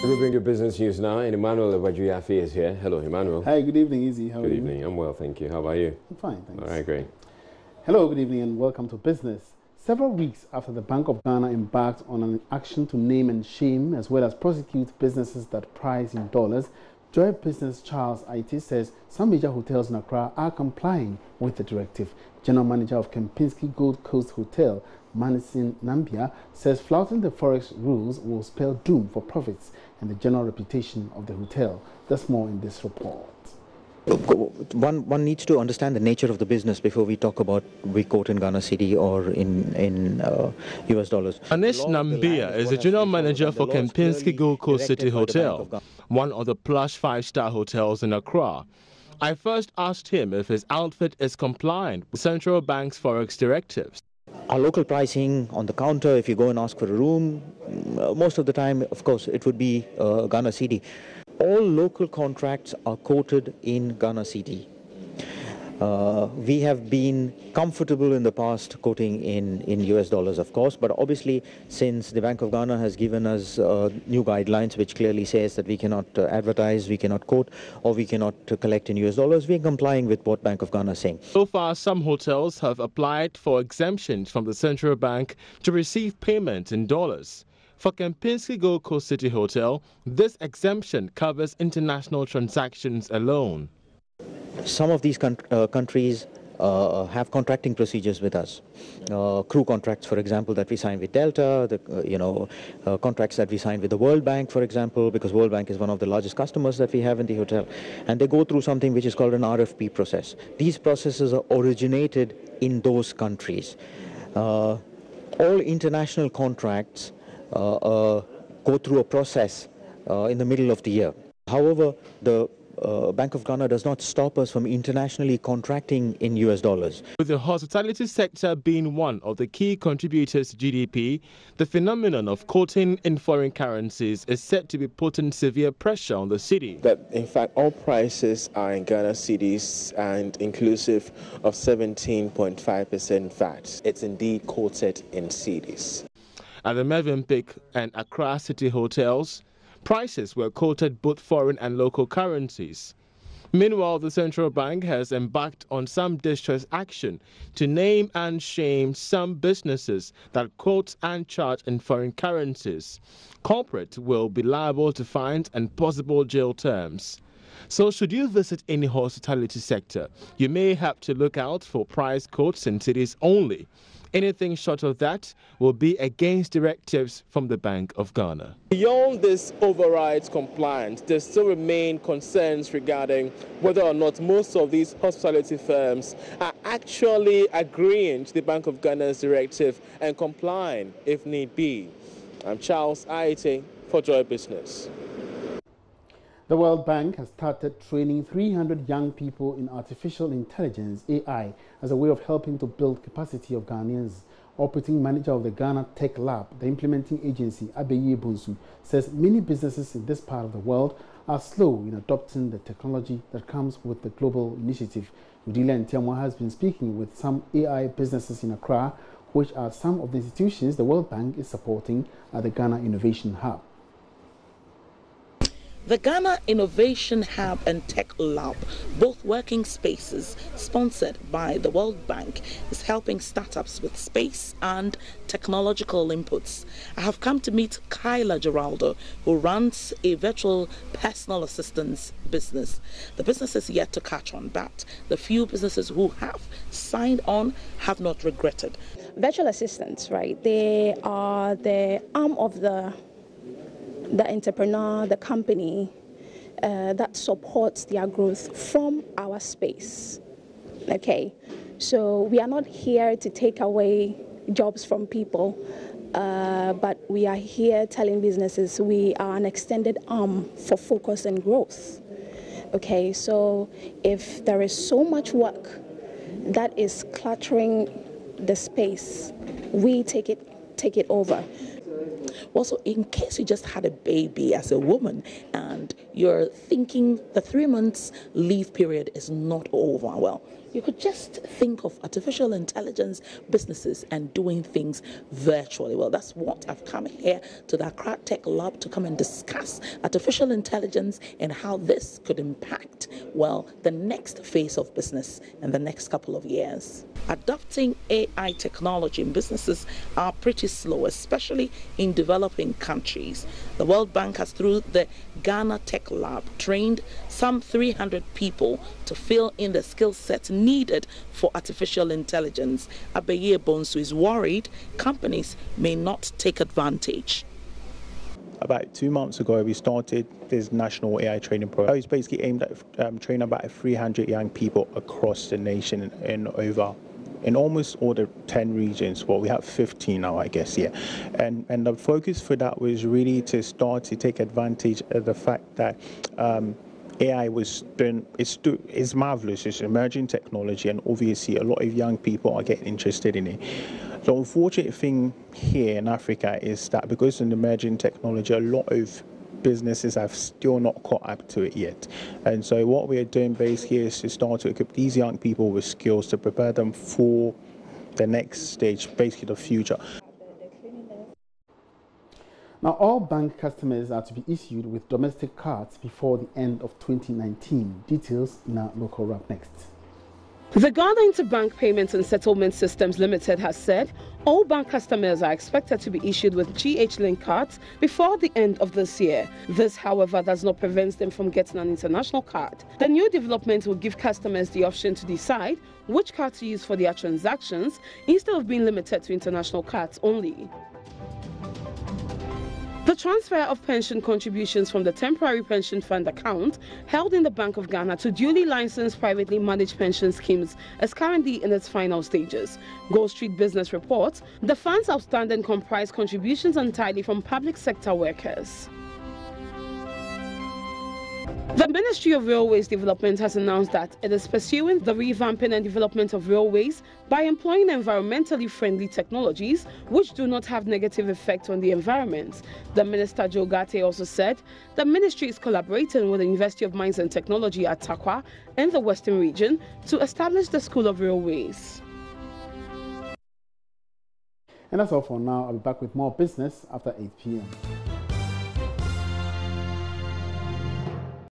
We bring you business news now, and Emmanuel Wajuyafi is here. Hello, Emmanuel. Hi, good evening, Izzy. How are you? Good evening. I'm well, thank you. How about you? I'm fine, thanks. All right, great. Hello, good evening, and welcome to Business. Several weeks after the Bank of Ghana embarked on an action to name and shame as well as prosecute businesses that price in dollars, Joy Business Charles IT says some major hotels in Accra are complying with the directive. General Manager of Kempinski Gold Coast Hotel, Manisin Nambia, says flouting the FOREX rules will spell doom for profits and the general reputation of the hotel. There's more in this report. One needs to understand the nature of the business before we talk about we quote in Ghana cedi or in US dollars. Anish Nambia is the general manager for Kempinski Gold Coast City Hotel, one of the plush 5-star hotels in Accra. I first asked him if his outfit is compliant with Central Bank's Forex directives. Our local pricing on the counter, if you go and ask for a room, most of the time, of course, it would be Ghana cedi. All local contracts are quoted in Ghana cedi. We have been comfortable in the past quoting in US dollars, of course, but obviously since the Bank of Ghana has given us new guidelines which clearly says that we cannot advertise, we cannot quote, or we cannot collect in US dollars, we are complying with what Bank of Ghana is saying. So far, some hotels have applied for exemptions from the central bank to receive payment in dollars. For Kempinski Gold Coast City Hotel, this exemption covers international transactions alone. Some of these countries have contracting procedures with us. Crew contracts, for example, that we sign with Delta, contracts that we sign with the World Bank, for example, because World Bank is one of the largest customers that we have in the hotel. And they go through something which is called an RFP process. These processes are originated in those countries. All international contracts go through a process in the middle of the year. However, the Bank of Ghana does not stop us from internationally contracting in US dollars. With the hospitality sector being one of the key contributors to GDP, the phenomenon of quoting in foreign currencies is said to be putting severe pressure on the city. That in fact all prices are in Ghana cedis and inclusive of 17.5% VAT. It's indeed quoted in cedis. At the Mervinpick and Accra City hotels, prices were quoted both foreign and local currencies. Meanwhile, the central bank has embarked on some distress action to name and shame some businesses that quote and charge in foreign currencies. Corporate will be liable to fines and possible jail terms. So should you visit any hospitality sector, you may have to look out for price quotes in cities only. Anything short of that will be against directives from the Bank of Ghana. Beyond this override compliance, there still remain concerns regarding whether or not most of these hospitality firms are actually agreeing to the Bank of Ghana's directive and complying if need be. I'm Charles Aite for Joy Business. The World Bank has started training 300 young people in artificial intelligence, AI, as a way of helping to build capacity of Ghanaians. Operating manager of the Ghana Tech Lab, the implementing agency, Abeye Bonsu, says many businesses in this part of the world are slow in adopting the technology that comes with the global initiative. Udila Ntiamwa has been speaking with some AI businesses in Accra, which are some of the institutions the World Bank is supporting at the Ghana Innovation Hub. The Ghana Innovation Hub and Tech Lab, both working spaces sponsored by the World Bank, is helping startups with space and technological inputs. I have come to meet Kyla Geraldo, who runs a virtual personal assistance business. The business is yet to catch on, but the few businesses who have signed on have not regretted. Virtual assistants, right? They are the arm of the entrepreneur, the company that supports their growth from our space. Okay, so we are not here to take away jobs from people, but we are here telling businesses we are an extended arm for focus and growth. Okay, so if there is so much work that is cluttering the space, we take it over. Also, in case you just had a baby as a woman and you're thinking the 3 months leave period is not over, well, You could just think of artificial intelligence businesses and doing things virtually. Well, that's what I've come here to the Accra Tech Lab to come and discuss artificial intelligence and how this could impact, well, the next phase of business in the next couple of years. Adopting AI technology in businesses are pretty slow, especially in developing countries. The World Bank has, through the Ghana Tech Lab, trained some 300 people to fill in the skill set needed for artificial intelligence. Abeye Bonsu is worried companies may not take advantage. About 2 months ago, we started this national AI training program. It's basically aimed at training about 300 young people across the nation in almost all the 10 regions. Well, we have 15 now, I guess, yeah. And the focus for that was really to start to take advantage of the fact that AI it's marvelous. It's emerging technology, and obviously a lot of young people are getting interested in it. The unfortunate thing here in Africa is that because of emerging technology, a lot of businesses have still not caught up to it yet. And so what we're doing basically is to start to equip these young people with skills to prepare them for the next stage, basically the future. Now, all bank customers are to be issued with domestic cards before the end of 2019. Details in our local wrap next. The Ghana Interbank Payments and Settlement Systems Limited has said all bank customers are expected to be issued with GH-Link cards before the end of this year. This, however, does not prevent them from getting an international card. The new development will give customers the option to decide which card to use for their transactions instead of being limited to international cards only. The transfer of pension contributions from the temporary pension fund account held in the Bank of Ghana to duly licensed privately managed pension schemes is currently in its final stages. Gold Street Business reports the funds outstanding comprise contributions entirely from public sector workers. The Ministry of Railways Development has announced that it is pursuing the revamping and development of railways by employing environmentally friendly technologies which do not have negative effect on the environment. The Minister Joe Gate also said the ministry is collaborating with the University of Mines and Technology at Takwa in the Western region to establish the School of Railways. And that's all for now. I'll be back with more business after 8 p.m.